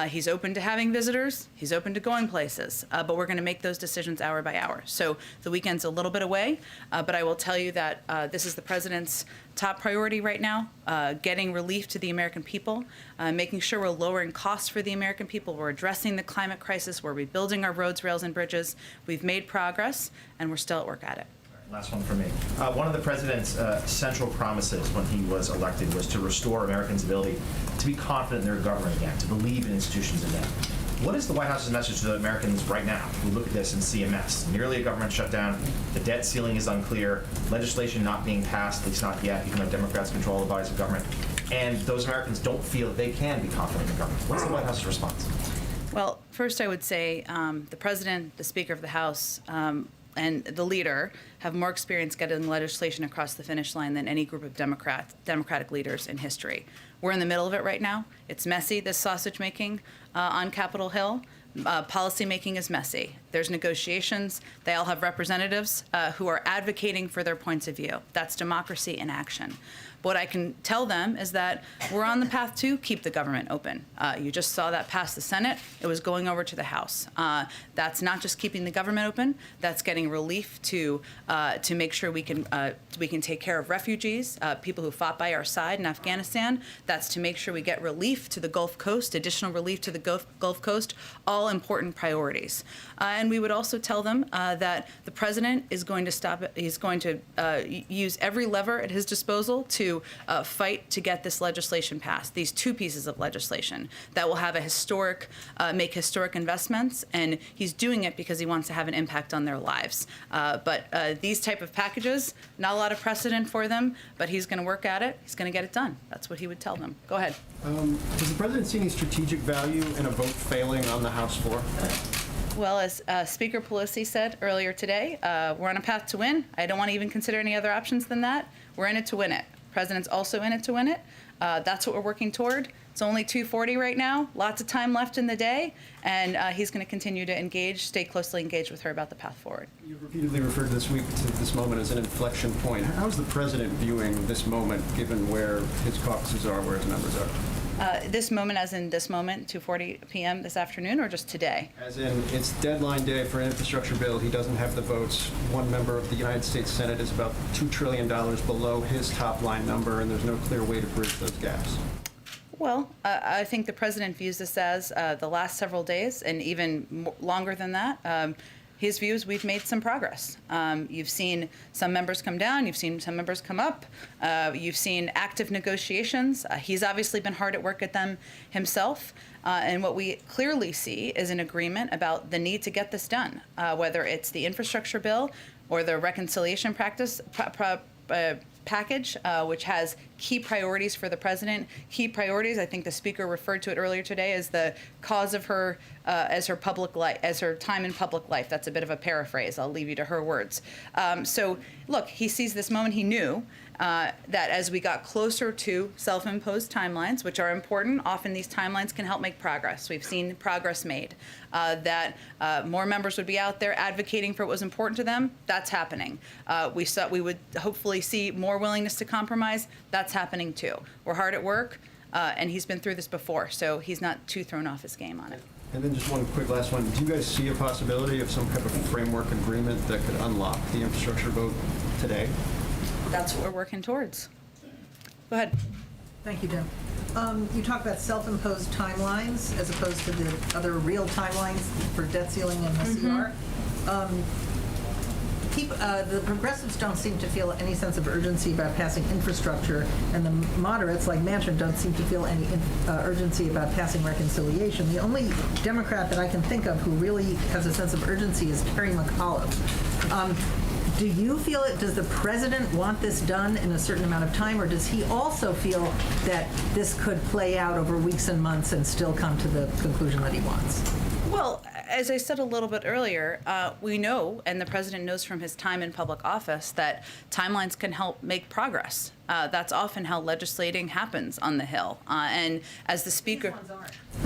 He's open to having visitors. He's open to going places. But we're going to make those decisions hour by hour. So the weekend's a little bit away, but I will tell you that this is the president's top priority right now, getting relief to the American people, making sure we're lowering costs for the American people. We're addressing the climate crisis. We're rebuilding our roads, rails, and bridges. We've made progress, and we're still at work at it. Last one for me. One of the president's central promises when he was elected was to restore Americans' ability to be confident in their government again, to believe in institutions again. What is the White House's message to the Americans right now who look at this and see a mess? Nearly a government shutdown, the debt ceiling is unclear, legislation not being passed, at least not yet, even though Democrats control the bodies of government, and those Americans don't feel that they can be confident in the government. What's the White House's response? Well, first I would say the president, the Speaker of the House, and the leader have more experience getting legislation across the finish line than any group of Democratic leaders in history. We're in the middle of it right now. It's messy, this sausage making on Capitol Hill. Policy making is messy. There's negotiations. They all have representatives who are advocating for their points of view. That's democracy in action. What I can tell them is that we're on the path to keep the government open. You just saw that pass the Senate. It was going over to the House. That's not just keeping the government open. That's getting relief to make sure we can take care of refugees, people who fought by our side in Afghanistan. That's to make sure we get relief to the Gulf Coast, additional relief to the Gulf Coast, all important priorities. And we would also tell them that the president is going to stop it. He's going to use every lever at his disposal to fight to get this legislation passed, these two pieces of legislation that will have a make historic investments, and he's doing it because he wants to have an impact on their lives. But these type of packages, not a lot of precedent for them, but he's going to work at it. He's going to get it done. That's what he would tell them. Go ahead. Does the president see any strategic value in a vote failing on the House floor? Well, as Speaker Pelosi said earlier today, we're on a path to win. I don't want to even consider any other options than that. We're in it to win it. President's also in it to win it. That's what we're working toward. It's only 2:40 right now. Lots of time left in the day, and he's going to continue to stay closely engaged with her about the path forward. You've repeatedly referred this week to this moment as an inflection point. How is the president viewing this moment, given where his caucuses are, where his members are? This moment, as in this moment, 2:40 p.m. this afternoon, or just today? As in, it's deadline day for an infrastructure bill. He doesn't have the votes. One member of the United States Senate is about $2 trillion below his top line number, and there's no clear way to bridge those gaps. Well, I think the president views this as the last several days, and even longer than that. His views, we've made some progress. You've seen some members come down. You've seen some members come up. You've seen active negotiations. He's obviously been hard at work at them himself. And what we clearly see is an agreement about the need to get this done, whether it's the infrastructure bill or the reconciliation package, which has key priorities for the president. Key priorities, I think the speaker referred to it earlier today as the cause of her, as her public life, as her time in public life. That's a bit of a paraphrase. I'll leave you to her words. So look, he sees this moment. He knew that as we got closer to self-imposed timelines, which are important, often these timelines can help make progress. We've seen progress made. That more members would be out there advocating for what was important to them. That's happening. We would hopefully see more willingness to compromise. That's happening too. We're hard at work, and he's been through this before, so he's not too thrown off his game on it. And then just one quick last one. Do you guys see a possibility of some type of framework agreement that could unlock the infrastructure vote today? That's what we're working towards. Go ahead. Thank you, Jen. You talk about self-imposed timelines as opposed to the other real timelines for debt ceiling and the CR. The progressives don't seem to feel any sense of urgency about passing infrastructure, and the moderates, like Manchin, don't seem to feel any urgency about passing reconciliation. The only Democrat that I can think of who really has a sense of urgency is Terry McAuliffe. Do you feel it? Does the president want this done in a certain amount of time, or does he also feel that this could play out over weeks and months and still come to the conclusion that he wants? Well, as I said a little bit earlier, we know, and the president knows from his time in public office, that timelines can help make progress. That's often how legislating happens on the Hill. And as the Speaker...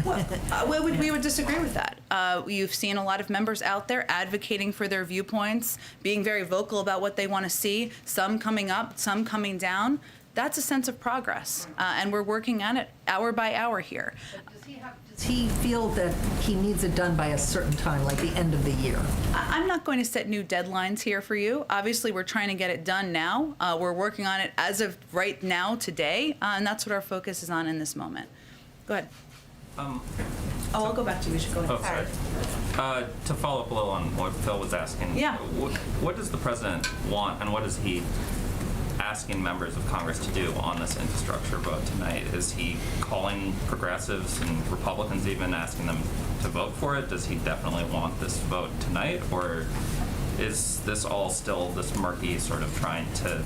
we would disagree with that. You've seen a lot of members out there advocating for their viewpoints, being very vocal about what they want to see, some coming up, some coming down. That's a sense of progress, and we're working on it hour by hour here. Does he feel that he needs it done by a certain time, like the end of the year? I'm not going to set new deadlines here for you. Obviously, we're trying to get it done now. We're working on it as of right now, today, and that's what our focus is on in this moment. Go ahead. I'll go back to you. We should go ahead. Oh, sorry. To follow up a little on what Phil was asking. Yeah. What does the president want, and what is he asking members of Congress to do on this infrastructure vote tonight? Is he calling progressives and Republicans even, asking them to vote for it? Does he definitely want this vote tonight, or is this all still this murky sort of trying to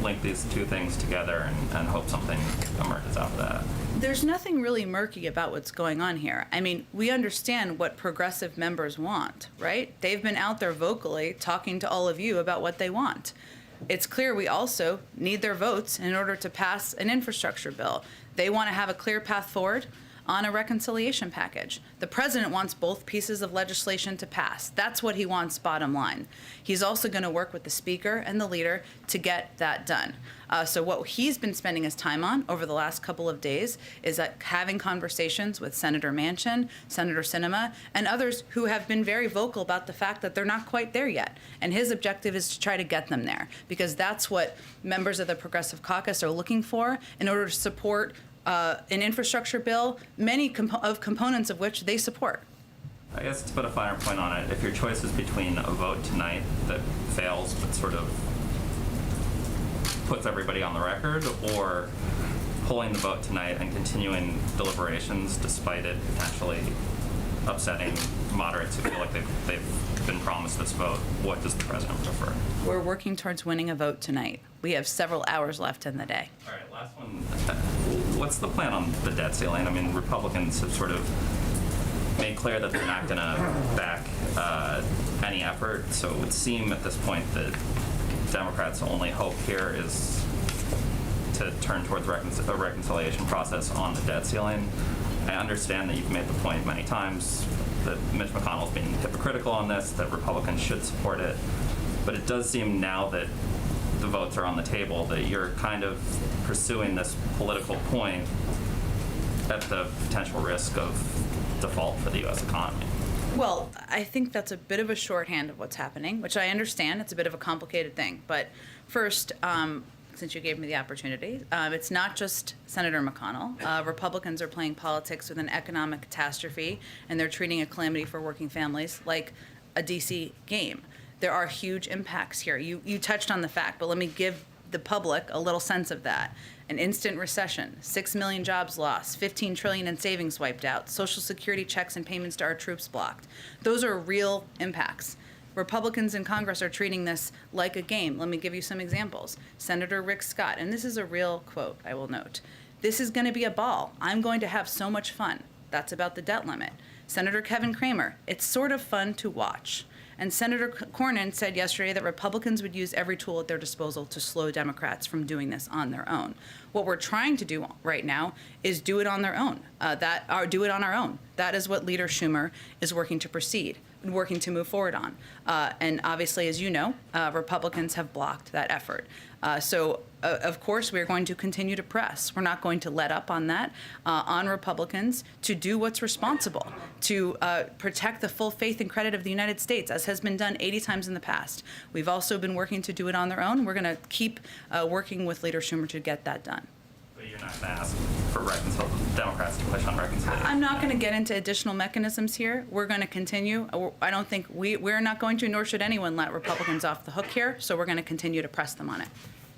link these two things together and hope something emerges out of that? There's nothing really murky about what's going on here. I mean, we understand what progressive members want, right? They've been out there vocally talking to all of you about what they want. It's clear we also need their votes in order to pass an infrastructure bill. They want to have a clear path forward on a reconciliation package. The president wants both pieces of legislation to pass. That's what he wants, bottom line. He's also going to work with the speaker and the leader to get that done. So what he's been spending his time on over the last couple of days is having conversations with Senator Manchin, Senator Sinema, and others who have been very vocal about the fact that they're not quite there yet. And his objective is to try to get them there, because that's what members of the Progressive Caucus are looking for in order to support an infrastructure bill, many components of which they support. I guess to put a finer point on it, if your choice is between a vote tonight that fails but sort of puts everybody on the record, or pulling the vote tonight and continuing deliberations despite it potentially upsetting moderates who feel like they've been promised this vote, what does the president prefer? We're working towards winning a vote tonight. We have several hours left in the day. All right, last one. What's the plan on the debt ceiling? I mean, Republicans have sort of made clear that they're not going to back any effort, so it would seem at this point that Democrats' only hope here is to turn towards a reconciliation process on the debt ceiling. I understand that you've made the point many times that Mitch McConnell's been hypocritical on this, that Republicans should support it, but it does seem now that the votes are on the table that you're kind of pursuing this political point at the potential risk of default for the U.S. economy. Well, I think that's a bit of a shorthand of what's happening, which I understand. It's a bit of a complicated thing. But first, since you gave me the opportunity, it's not just Senator McConnell. Republicans are playing politics with an economic catastrophe, and they're treating a calamity for working families like a DC game. There are huge impacts here. You touched on the fact, but let me give the public a little sense of that. An instant recession, 6 million jobs lost, 15 trillion in savings wiped out, Social Security checks and payments to our troops blocked. Those are real impacts. Republicans in Congress are treating this like a game. Let me give you some examples. Senator Rick Scott, and this is a real quote, I will note. "This is going to be a ball. I'm going to have so much fun." That's about the debt limit. Senator Kevin Cramer, "It's sort of fun to watch." And Senator Cornyn said yesterday that Republicans would use every tool at their disposal to slow Democrats from doing this on their own. What we're trying to do right now is do it on their own. Do it on our own. That is what Leader Schumer is working to move forward on. And obviously, as you know, Republicans have blocked that effort. Of course, we're going to continue to press. We're not going to let up on that, on Republicans to do what's responsible, to protect the full faith and credit of the United States, as has been done 80 times in the past. We've also been working to do it on their own. We're going to keep working with Leader Schumer to get that done. But you're not going to ask for Democrats to push on reconciliation? I'm not going to get into additional mechanisms here. We're going to continue. I don't think we're not going to, nor should anyone let Republicans off the hook here, so we're going to continue to press them on it.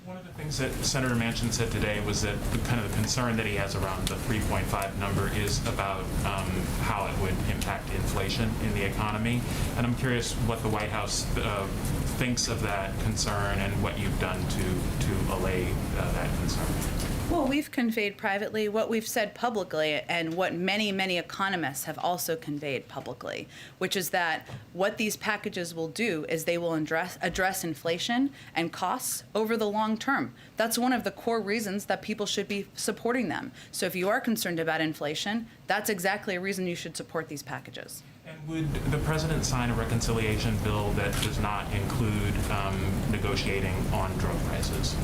One of the things that Senator Manchin said today was that kind of the concern that he has around the 3.5 number is about how it would impact inflation in the economy. And I'm curious what the White House thinks of that concern and what you've done to allay that concern. Well, we've conveyed privately what we've said publicly and what many, many economists have also conveyed publicly, which is that what these packages will do is they will address inflation and costs over the long term. That's one of the core reasons that people should be supporting them. So if you are concerned about inflation, that's exactly a reason you should support these packages. And would the president sign a reconciliation bill that does not include negotiating on drug prices?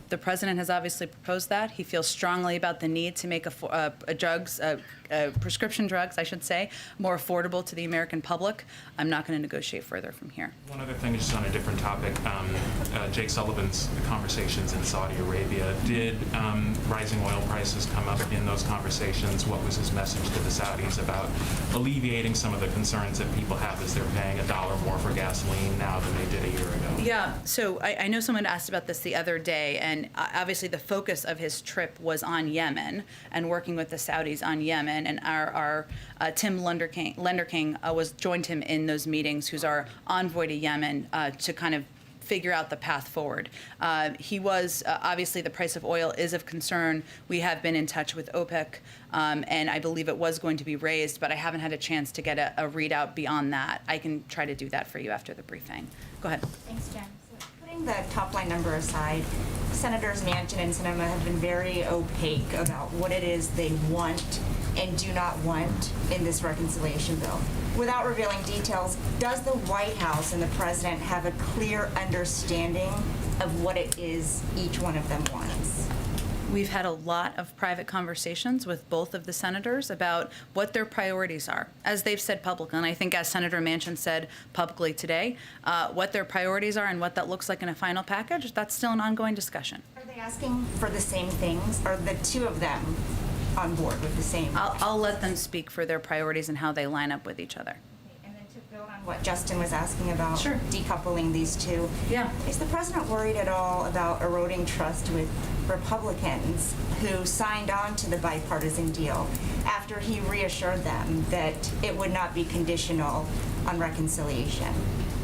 The president has obviously proposed that. He feels strongly about the need to make prescription drugs, I should say, more affordable to the American public. I'm not going to negotiate further from here. One other thing, just on a different topic, Jake Sullivan's conversations in Saudi Arabia. Did rising oil prices come up in those conversations? What was his message to the Saudis about alleviating some of the concerns that people have as they're paying $1 more for gasoline now than they did a year ago? Yeah, so I know someone asked about this the other day, and obviously the focus of his trip was on Yemen and working with the Saudis on Yemen. And our Tim Lenderking joined him in those meetings, who's our envoy to Yemen, to kind of figure out the path forward. He was, obviously the price of oil is of concern. We have been in touch with OPEC, and I believe it was going to be raised, but I haven't had a chance to get a readout beyond that. I can try to do that for you after the briefing. Go ahead. Thanks, Jen. So putting the top line number aside, Senators Manchin and Sinema have been very opaque about what it is they want and do not want in this reconciliation bill. Without revealing details, does the White House and the president have a clear understanding of what it is each one of them wants? We've had a lot of private conversations with both of the senators about what their priorities are, as they've said publicly, and I think as Senator Manchin said publicly today, what their priorities are and what that looks like in a final package, that's still an ongoing discussion. Are they asking for the same things? Are the two of them on board with the same? I'll let them speak for their priorities and how they line up with each other. And then to build on what Justin was asking about, Sure. decoupling these two. Yeah. Is the president worried at all about eroding trust with Republicans who signed on to the bipartisan deal after he reassured them that it would not be conditional on reconciliation?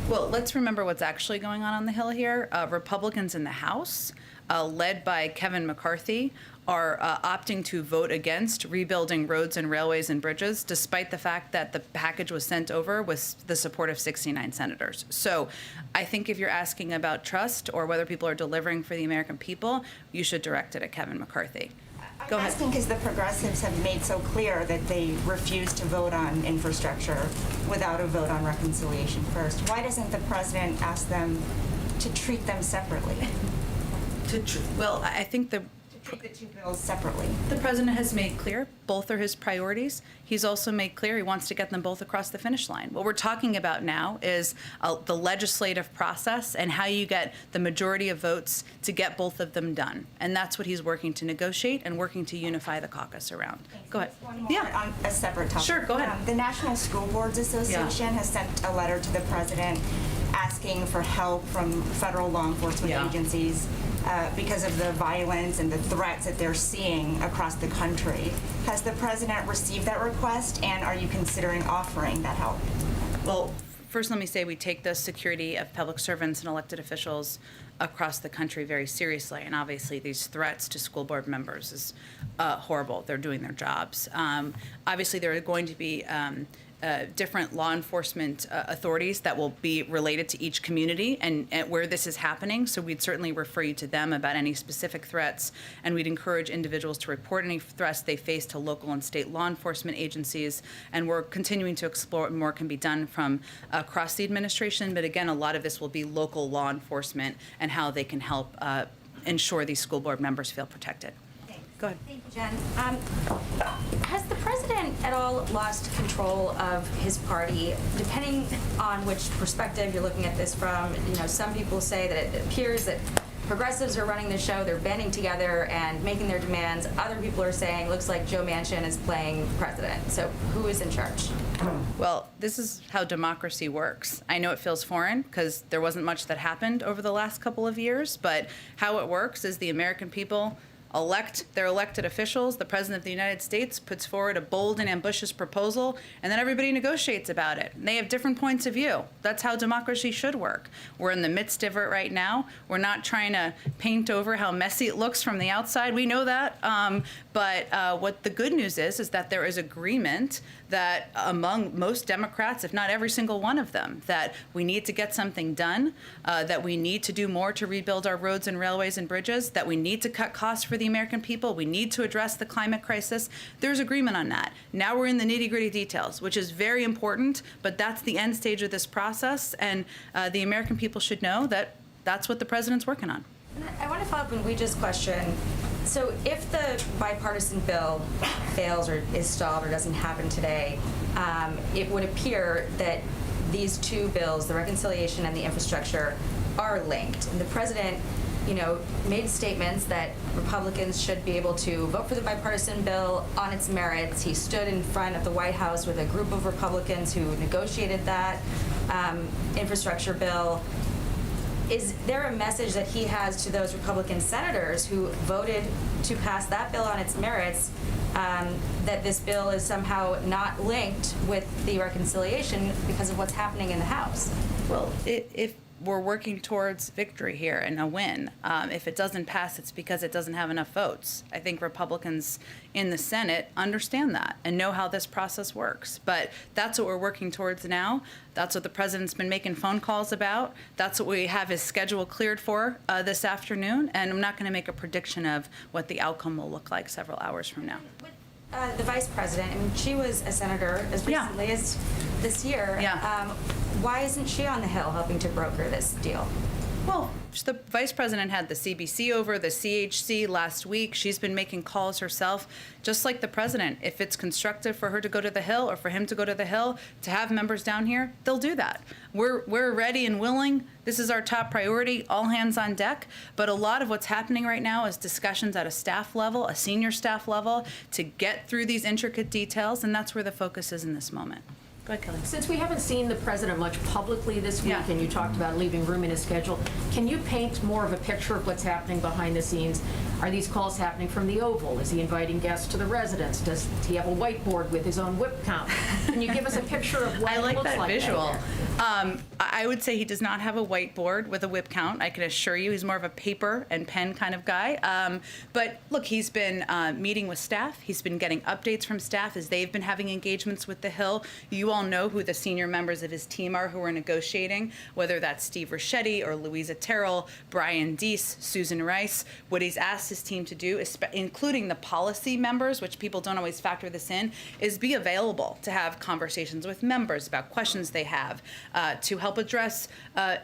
Well, let's remember what's actually going on the Hill here. Republicans in the House, led by Kevin McCarthy, are opting to vote against rebuilding roads and railways and bridges, despite the fact that the package was sent over with the support of 69 senators. So I think if you're asking about trust or whether people are delivering for the American people, you should direct it at Kevin McCarthy. Go I'm ahead. asking because the progressives have made so clear that they refuse to vote on infrastructure without a vote on reconciliation first. Why doesn't the president ask them to treat them separately? Well, I think To treat the two bills separately? the president has made clear both are his priorities. He's also made clear he wants to get them both across the finish line. What we're talking about now is the legislative process and how you get the majority of votes to get both of them done. And that's what he's working to negotiate and working to unify the caucus around. Go ahead. One more Yeah. on a separate topic. Sure, go ahead. The National School Boards Association has sent a letter to the president asking for help from federal law enforcement Yeah. agencies because of the violence and the threats that they're seeing across the country. Has the president received that request, and are you considering offering that help? Well, first let me say we take the security of public servants and elected officials across the country very seriously, and obviously these threats to school board members is horrible. They're doing their jobs. Obviously there are going to be different law enforcement authorities that will be related to each community and where this is happening. So we'd certainly refer you to them about any specific threats, and we'd encourage individuals to report any threats they face to local and state law enforcement agencies. And we're continuing to explore what more can be done from across the administration. But again, a lot of this will be local law enforcement and how they can help ensure these school board members feel protected. Go ahead. Thank you, Jen. Has the president at all lost control of his party? Depending on which perspective you're looking at this from, some people say that it appears that progressives are running the show, they're banding together and making their demands. Other people are saying, looks like Joe Manchin is playing president. So who is in charge? Well, this is how democracy works. I know it feels foreign because there wasn't much that happened over the last couple of years, but how it works is the American people elect their elected officials. The President of the United States puts forward a bold and ambitious proposal, and then everybody negotiates about it. And they have different points of view. That's how democracy should work. We're in the midst of it right now. We're not trying to paint over how messy it looks from the outside. We know that. But what the good news is that there is agreement that among most Democrats, if not every single one of them, that we need to get something done, that we need to do more to rebuild our roads and railways and bridges, that we need to cut costs for the American people, we need to address the climate crisis. There's agreement on that. Now we're in the nitty-gritty details, which is very important, but that's the end stage of this process, and the American people should know that that's what the president's working on. I want to follow up on Ouija's question. So if the bipartisan bill fails or is stalled or doesn't happen today, it would appear that these two bills, the reconciliation and the infrastructure, are linked. And the president, made statements that Republicans should be able to vote for the bipartisan bill on its merits. He stood in front of the White House with a group of Republicans who negotiated that infrastructure bill. Is there a message that he has to those Republican senators who voted to pass that bill on its merits, that this bill is somehow not linked with the reconciliation because of what's happening in the House? Well, if we're working towards victory here and a win. If it doesn't pass, it's because it doesn't have enough votes. I think Republicans in the Senate understand that and know how this process works. But that's what we're working towards now. That's what the president's been making phone calls about. That's what we have his schedule cleared for this afternoon. And I'm not going to make a prediction of what the outcome will look like several hours from now. The vice president, she was a senator as recently as this year. Yeah. Why isn't she on the Hill helping to broker this deal? Well, the vice president had the CBC over, the CHC last week. She's been making calls herself, just like the president. If it's constructive for her to go to the Hill or for him to go to the Hill to have members down here, they'll do that. We're ready and willing. This is our top priority, all hands on deck. But a lot of what's happening right now is discussions at a staff level, a senior staff level, to get through these intricate details, and that's where the focus is in this moment. Go ahead, Kelly. Since we haven't seen the president much publicly this week, Yeah. and you talked about leaving room in his schedule, can you paint more of a picture of what's happening behind the scenes? Are these calls happening from the Oval? Is he inviting guests to the residence? Does he have a whiteboard with his own whip count? Can you give us a picture of what I it like looks that like visual. back there? I would say he does not have a whiteboard with a whip count. I can assure you he's more of a paper and pen kind of guy. But look, he's been meeting with staff. He's been getting updates from staff as they've been having engagements with the Hill. You all know who the senior members of his team are who are negotiating, whether that's Steve Ricchetti or Louisa Terrell, Brian Deese, Susan Rice. What he's asked his team to do, including the policy members, which people don't always factor this in, is be available to have conversations with members about questions they have, to help address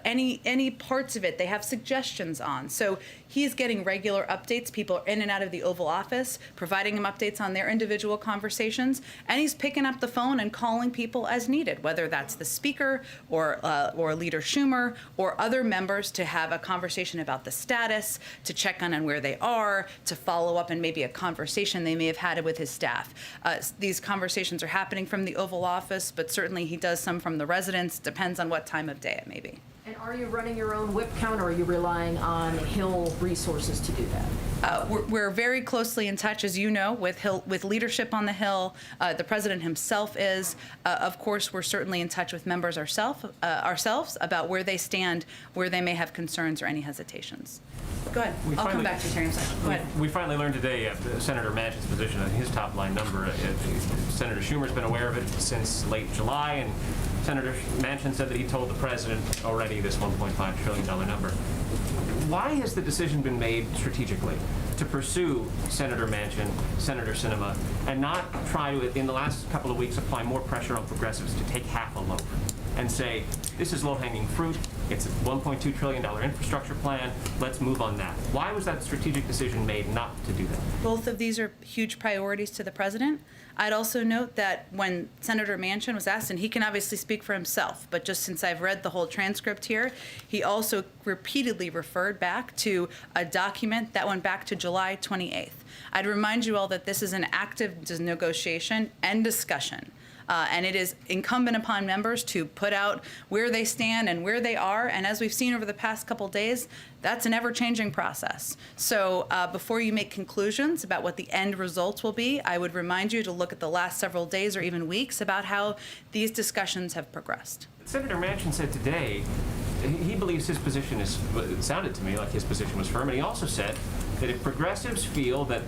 any parts of it they have suggestions on. So he's getting regular updates. People are in and out of the Oval Office, providing him updates on their individual conversations, and he's picking up the phone and calling people as needed, whether that's the Speaker or Leader Schumer or other members, to have a conversation about the status, to check on where they are, to follow up and maybe a conversation they may have had with his staff. These conversations are happening from the Oval Office, but certainly he does some from the residence. Depends on what time of day it may be. And are you running your own whip count, or are you relying on Hill resources to do that? We're very closely in touch, as you know, with leadership on the Hill. The president himself is. Of course, we're certainly in touch with members ourselves about where they stand, where they may have concerns or any hesitations. Go ahead. I'll come back to you, Terry. I'm sorry. Go ahead. We finally learned today Senator Manchin's position on his top line number. Senator Schumer's been aware of it since late July, and Senator Manchin said that he told the president already this $1.5 trillion number. Why has the decision been made strategically to pursue Senator Manchin, Senator Sinema, and not try to, in the last couple of weeks, apply more pressure on progressives to take half a loaf and say, this is low-hanging fruit, it's a $1.2 trillion infrastructure plan, let's move on that? Why was that strategic decision made not to do that? Both of these are huge priorities to the president. I'd also note that when Senator Manchin was asked, and he can obviously speak for himself, but just since I've read the whole transcript here, he also repeatedly referred back to a document that went back to July 28th. I'd remind you all that this is an active negotiation and discussion. And it is incumbent upon members to put out where they stand and where they are. And as we've seen over the past couple days, that's an ever-changing process. So before you make conclusions about what the end results will be, I would remind you to look at the last several days or even weeks about how these discussions have progressed. Senator Manchin said today he believes his position is, it sounded to me like his position was firm, and he also said that if progressives feel that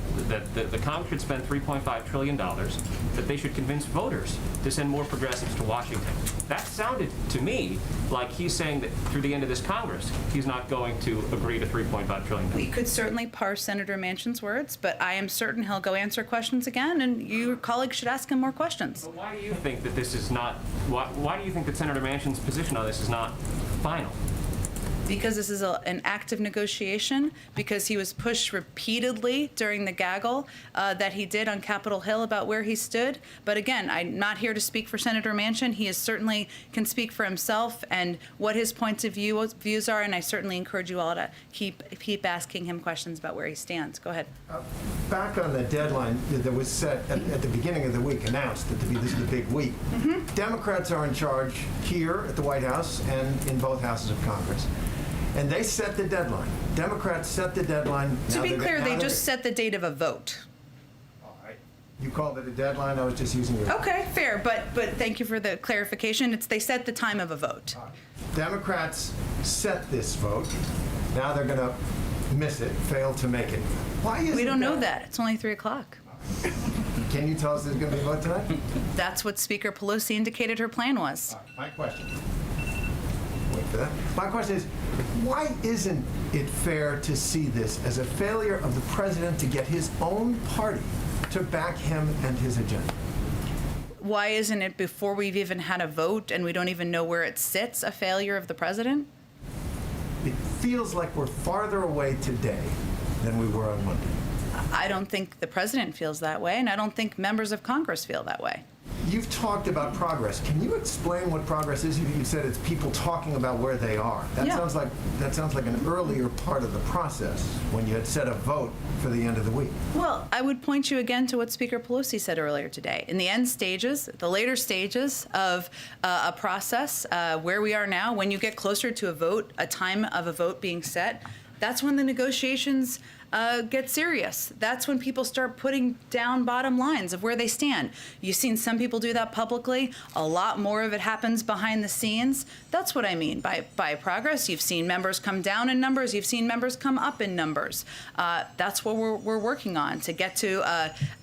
the Congress should spend $3.5 trillion, that they should convince voters to send more progressives to Washington. That sounded to me like he's saying that through the end of this Congress, he's not going to agree to $3.5 trillion. We could certainly parse Senator Manchin's words, but I am certain he'll go answer questions again, and your colleagues should ask him more questions. So why do you think that this is not, why do you think that Senator Manchin's position on this is not final? Because this is an active negotiation, because he was pushed repeatedly during the gaggle that he did on Capitol Hill about where he stood. But again, I'm not here to speak for Senator Manchin. He is certainly can speak for himself and what his points of views are, and I certainly encourage you all to keep asking him questions about where he stands. Go ahead. Back on the deadline that was set at the beginning of the week, announced that this is the big week. Democrats are in charge here at the White House and in both houses of Congress. And they set the deadline. Democrats set the deadline. To be clear, they just set the date of a vote. All right. You called it a deadline. I was just using your. Okay, fair, but thank you for the clarification. They set the time of a vote. Democrats set this vote. Now they're going to miss it, fail to make it. Why is We don't know that. It's only 3 o'clock. Can you tell us there's going to be a vote tonight? That's what Speaker Pelosi indicated her plan was. My question. Wait for that. My question is, why isn't it fair to see this as a failure of the president to get his own party to back him and his agenda? Why isn't it, before we've even had a vote and we don't even know where it sits, a failure of the president? It feels like we're farther away today than we were on Monday. I don't think the president feels that way, and I don't think members of Congress feel that way. You've talked about progress. Can you explain what progress is? You said it's people talking about where they are. That Yeah. sounds like an earlier part of the process when you had set a vote for the end of the week. Well, I would point you again to what Speaker Pelosi said earlier today. In the end stages, the later stages of a process, where we are now, when you get closer to a vote, a time of a vote being set, that's when the negotiations get serious. That's when people start putting down bottom lines of where they stand. You've seen some people do that publicly. A lot more of it happens behind the scenes. That's what I mean by progress. You've seen members come down in numbers. You've seen members come up in numbers. That's what we're working on to get to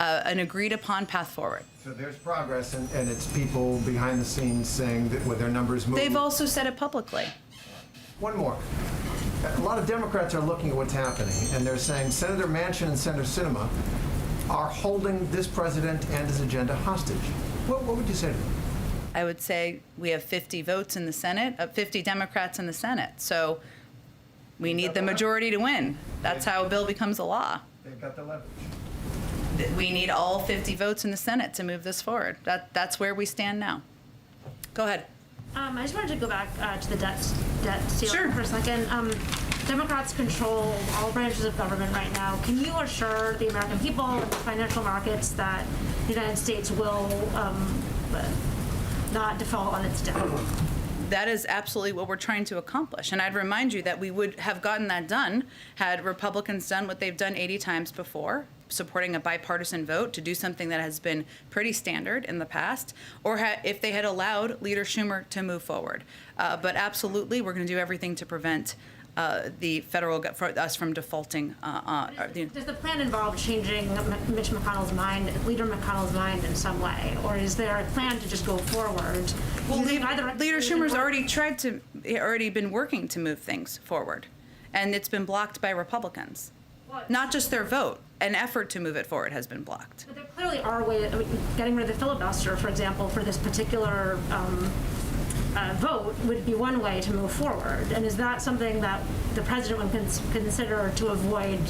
an agreed upon path forward. So there's progress, and it's people behind the scenes saying that with their numbers moving. They've also said it publicly. One more. A lot of Democrats are looking at what's happening, and they're saying Senator Manchin and Senator Sinema are holding this president and his agenda hostage. What would you say to them? I would say we have 50 votes in the Senate, 50 Democrats in the Senate. So we need the majority to win. That's how a bill becomes a law. They've got the leverage. We need all 50 votes in the Senate to move this forward. That's where we stand now. Go ahead. I just wanted to go back to the debt ceiling Sure. for a second. Democrats control all branches of government right now. Can you assure the American people and the financial markets that the United States will not default on its debt? That is absolutely what we're trying to accomplish. And I'd remind you that we would have gotten that done had Republicans done what they've done 80 times before, supporting a bipartisan vote to do something that has been pretty standard in the past, or if they had allowed Leader Schumer to move forward. But absolutely, we're going to do everything to prevent the federal for us from defaulting. Does the plan involve changing Mitch McConnell's mind, Leader McConnell's mind in some way, or is there a plan to just go forward? Well, Leader Schumer's already been working to move things forward, and it's been blocked by Republicans. Not just their vote. An effort to move it forward has been blocked. But there clearly are ways, getting rid of the filibuster, for example, for this particular vote would be one way to move forward. And is that something that the president would consider to avoid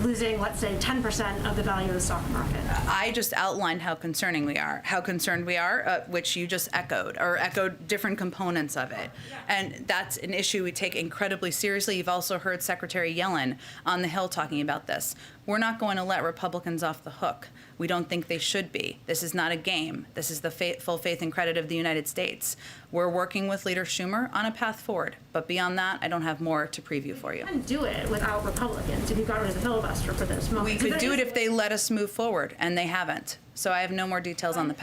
losing, let's say, 10% of the value of the stock market? I just outlined how concerned we are, which you just echoed different components of it. And that's an issue we take incredibly seriously. You've also heard Secretary Yellen on the Hill talking about this. We're not going to let Republicans off the hook. We don't think they should be. This is not a game. This is the full faith and credit of the United States. We're working with Leader Schumer on a path forward. But beyond that, I don't have more to preview for you. You couldn't do it without Republicans if you got rid of the filibuster for this moment. We could do it if they let us move forward, and they haven't. So I have no more details on the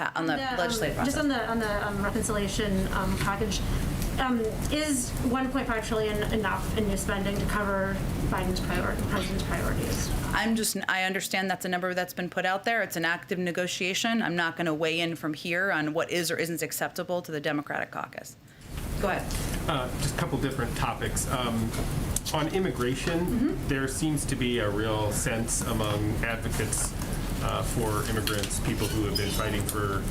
legislative process. Just on the reconciliation package, is $1.5 trillion enough in new spending to cover Biden's president's priorities? I understand that's a number that's been put out there. It's an active negotiation. I'm not going to weigh in from here on what is or isn't acceptable to the Democratic caucus. Go ahead. Just a couple different topics. On immigration, there seems to be a real sense among advocates for immigrants, people who have been fighting for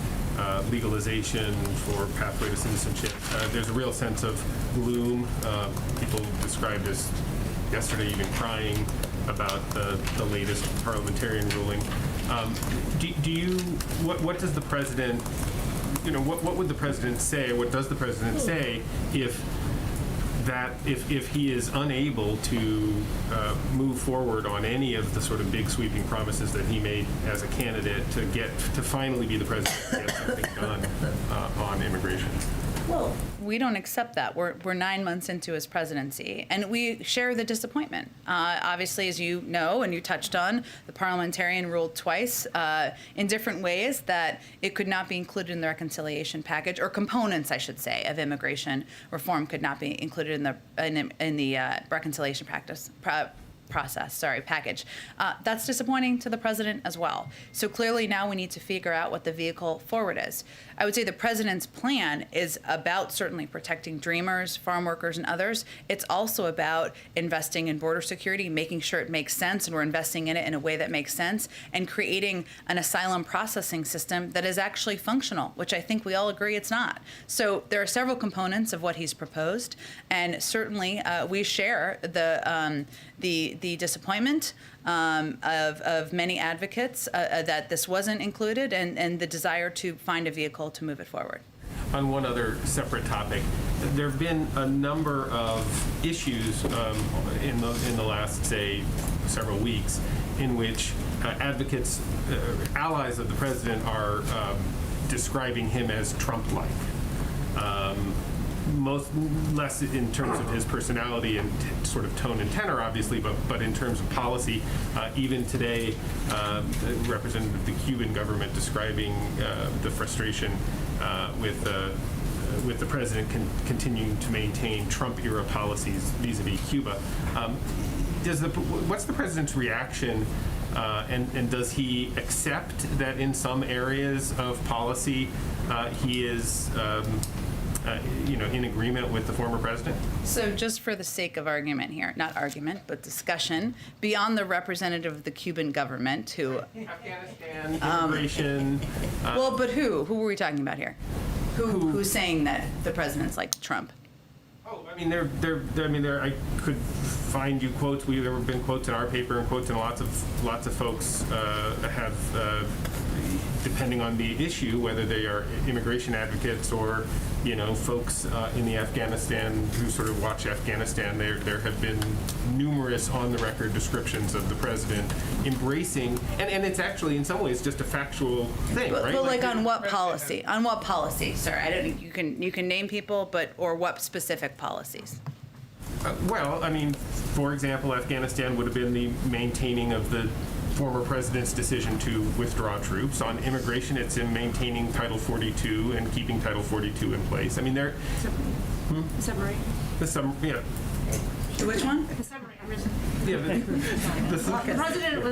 legalization for pathway to citizenship. There's a real sense of gloom. People described as yesterday even crying about the latest parliamentarian ruling. What does the president, what would the president say, what does the president say if he is unable to move forward on any of the sort of big sweeping promises that he made as a candidate to finally be the president and get something done on immigration? Well, we don't accept that. We're 9 months into his presidency, and we share the disappointment. Obviously, as you know, and you touched on, the parliamentarian ruled twice in different ways that it could not be included in the reconciliation package, or components, I should say, of immigration reform could not be included in the reconciliation package. That's disappointing to the president as well. So clearly now we need to figure out what the vehicle forward is. I would say the president's plan is about certainly protecting dreamers, farm workers, and others. It's also about investing in border security, making sure it makes sense, and we're investing in it in a way that makes sense, and creating an asylum processing system that is actually functional, which I think we all agree it's not. So there are several components of what he's proposed, and certainly we share the disappointment of many advocates that this wasn't included, and the desire to find a vehicle to move it forward. On one other separate topic, there have been a number of issues in the last, say, several weeks in which advocates, allies of the president, are describing him as Trump-like. Less in terms of his personality and sort of tone and tenor, obviously, but in terms of policy. Even today, representative of the Cuban government describing the frustration with the president continuing to maintain Trump-era policies vis-a-vis Cuba. What's the president's reaction, and does he accept that in some areas of policy he is in agreement with the former president? So just for the sake of argument here, not argument, but discussion, beyond the representative of the Cuban government who... Afghanistan, immigration... well, but who? Who were we talking about here? Who's saying that the president's like Trump? Oh, I mean, I could find you quotes. There have been quotes in our paper and quotes in lots of folks have, depending on the issue, whether they are immigration advocates or, folks in the Afghanistan who sort of watch Afghanistan. There have been numerous on-the-record descriptions of the president embracing, and it's actually in some ways just a factual thing, right? But like on what policy? On what policy? Sorry, I don't. You can name people, or what specific policies? Well, I mean, for example, Afghanistan would have been the maintaining of the former president's decision to withdraw troops. On immigration, it's in maintaining Title 42 and keeping Title 42 in place. I mean, they're... The submarine. Yeah. Which one? The submarine. Yeah, The president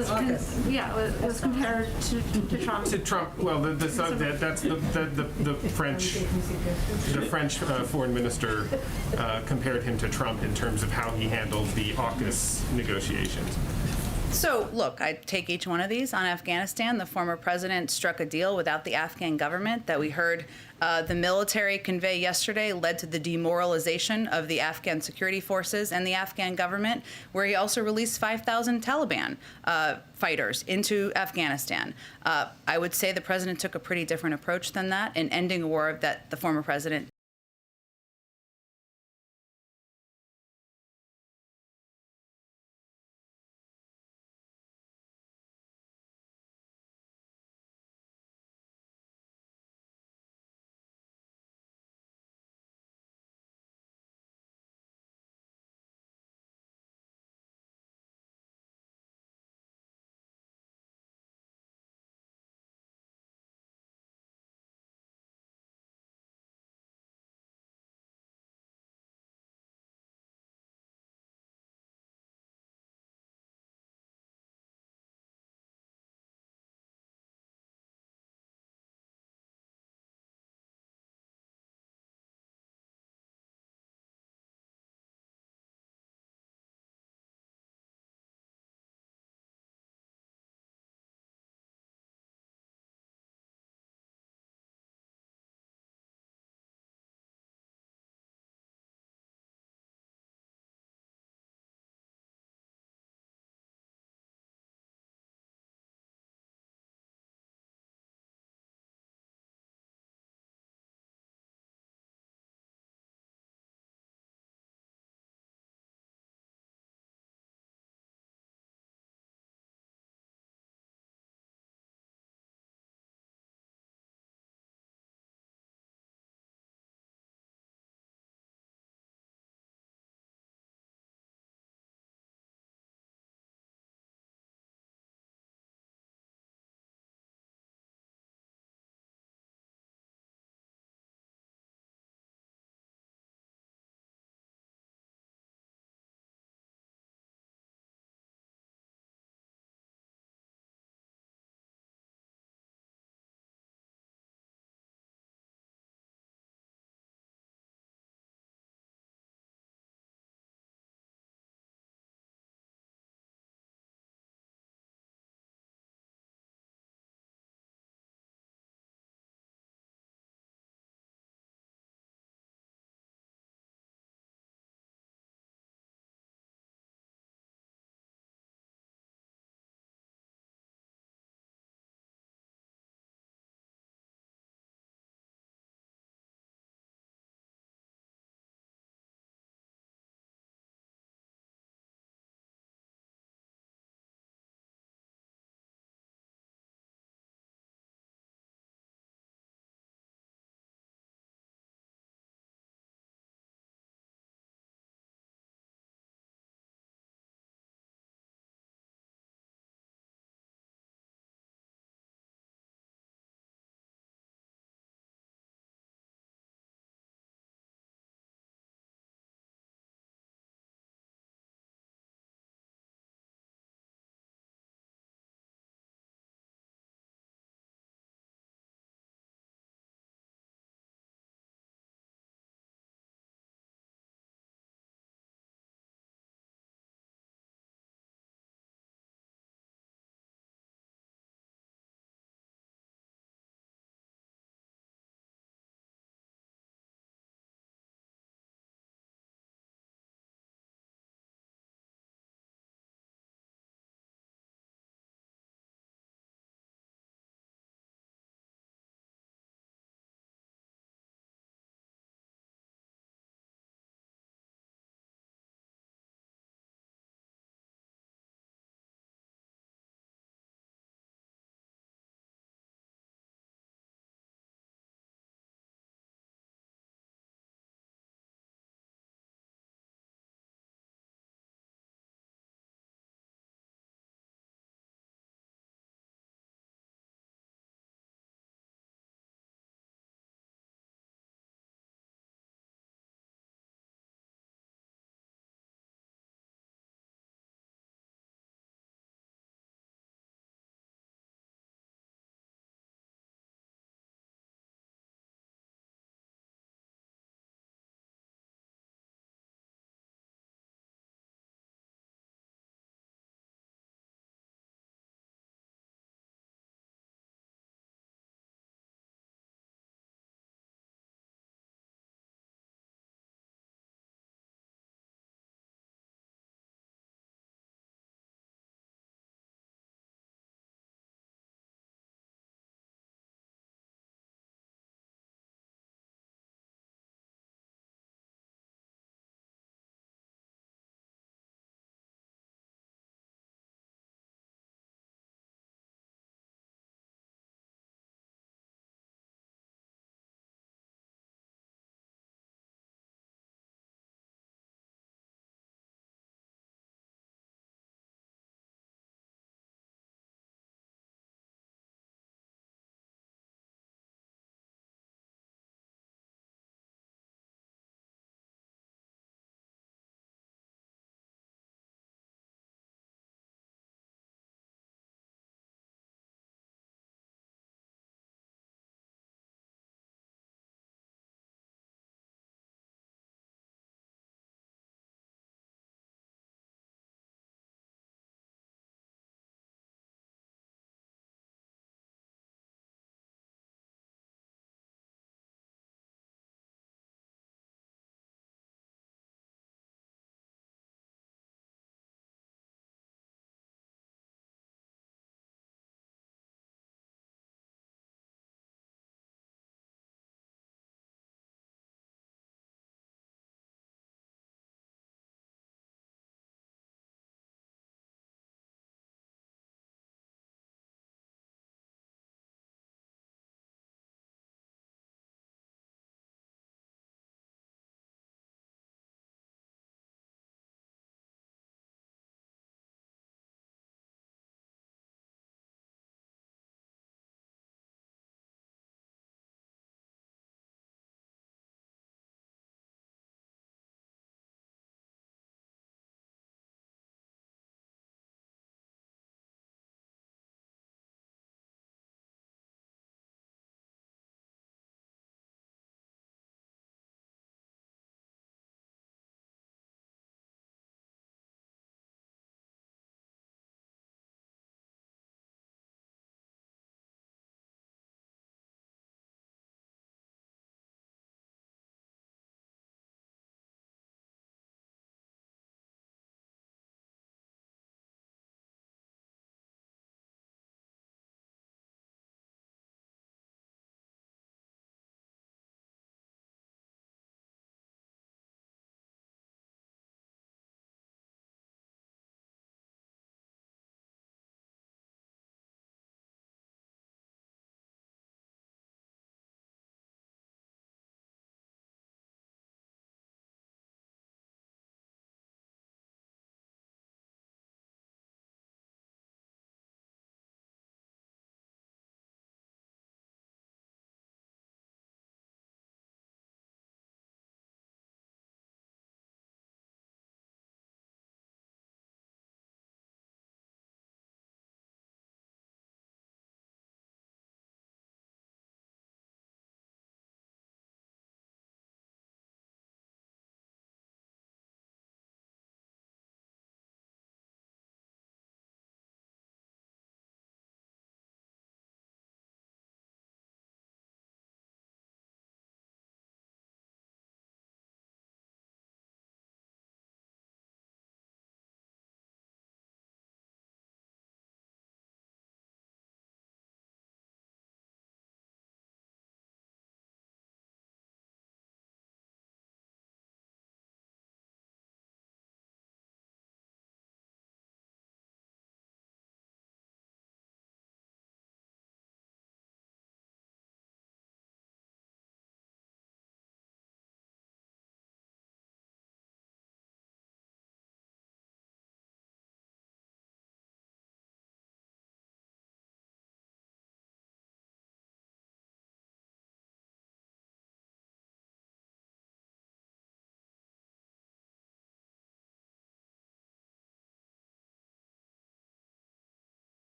was compared to Trump. To Trump, well, that's the French foreign minister compared him to Trump in terms of how he handled the AUKUS negotiations. So, look, I take each one of these. On Afghanistan, the former president struck a deal without the Afghan government that we heard the military convey yesterday led to the demoralization of the Afghan security forces and the Afghan government, where he also released 5,000 Taliban fighters into Afghanistan. I would say the president took a pretty different approach than that in ending a war that the former president